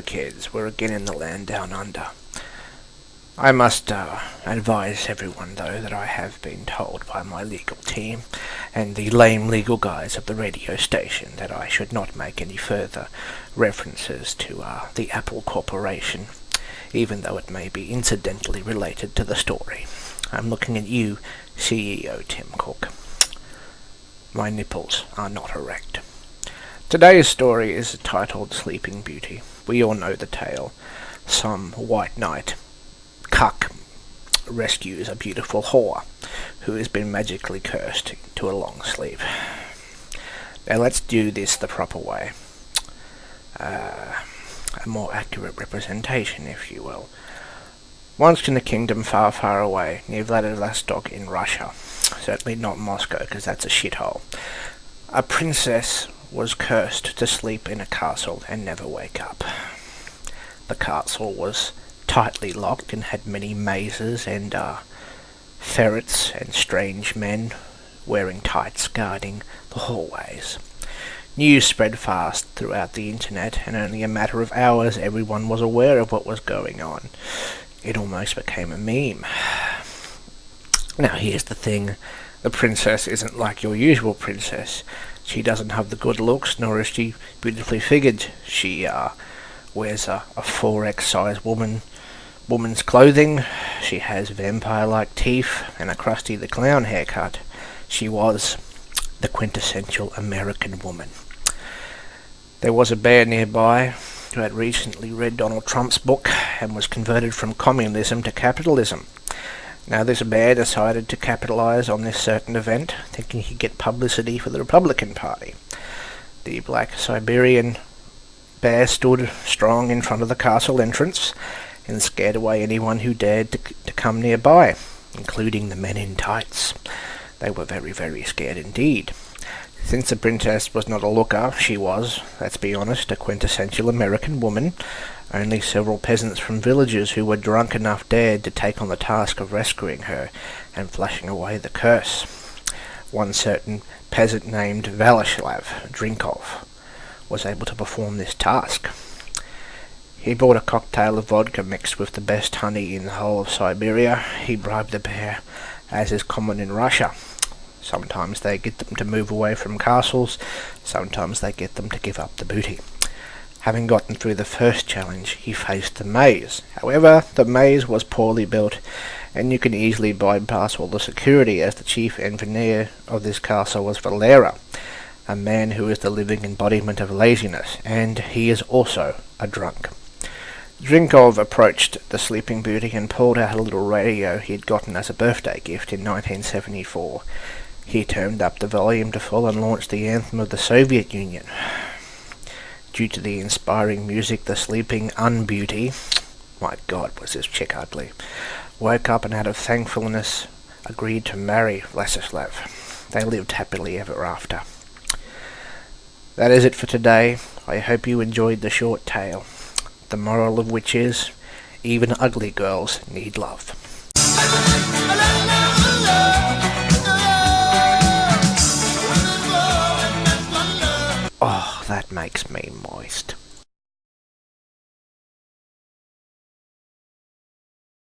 kids, we're again in the land down under. I must advise everyone, though, that I have been told by my legal team and the lame legal guys of the radio station that I should not make any further references to the Apple Corporation, even though it may be incidentally related to the story. I'm looking at you, CEO Tim Cook. My nipples are not erect. Today's story is titled Sleeping Beauty. We all know the tale. Some white knight cuck rescues a beautiful whore who has been magically cursed to a long sleep. Now let's do this the proper way. A more accurate representation, if you will. Once in a kingdom far, far away, near Vladivostok in Russia, certainly not Moscow, because that's a shithole, a princess was cursed to sleep in a castle and never wake up. The castle was tightly locked and had many mazes and ferrets and strange men wearing tights guarding the hallways. News spread fast throughout the internet, and only a matter of hours everyone was aware of what was going on. It almost became a meme. Now here's the thing, the princess isn't like your usual princess. She doesn't have the good looks, nor is she beautifully figured. She wears a 4X size woman's clothing. She has vampire-like teeth and a Krusty the Clown haircut. She was the quintessential American woman. There was a bear nearby who had recently read Donald Trump's book and was converted from communism to capitalism. Now this bear decided to capitalize on this certain event, thinking he'd get publicity for the Republican Party. The black Siberian bear stood strong in front of the castle entrance and scared away anyone who dared to come nearby, including the men in tights. They were very, very scared indeed. Since the princess was not a looker, she was, let's be honest, a quintessential American woman. Only several peasants from villages who were drunk enough dared to take on the task of rescuing her and flushing away the curse. One certain peasant named Vyacheslav Drinkov was able to perform this task. He bought a cocktail of vodka mixed with the best honey in the whole of Siberia. He bribed the bear, as is common in Russia. Sometimes they get them to move away from castles, sometimes they get them to give up the booty. Having gotten through the first challenge, he faced the maze. However, the maze was poorly built, and you can easily bypass all the security, as the chief engineer of this castle was Valera, a man who is the living embodiment of laziness, and he is also a drunk. Drinkov approached the Sleeping Beauty and pulled out a little radio he had gotten as a birthday gift in 1974. He turned up the volume to full and launched the anthem of the Soviet Union. Due to the inspiring music, the sleeping unbeauty, my God, was this chick ugly, woke up and out of thankfulness agreed to marry Vlasislav. They lived happily ever after. That is it for today. I hope you enjoyed the short tale, the moral of which is, even ugly girls need love. Oh, that makes me moist.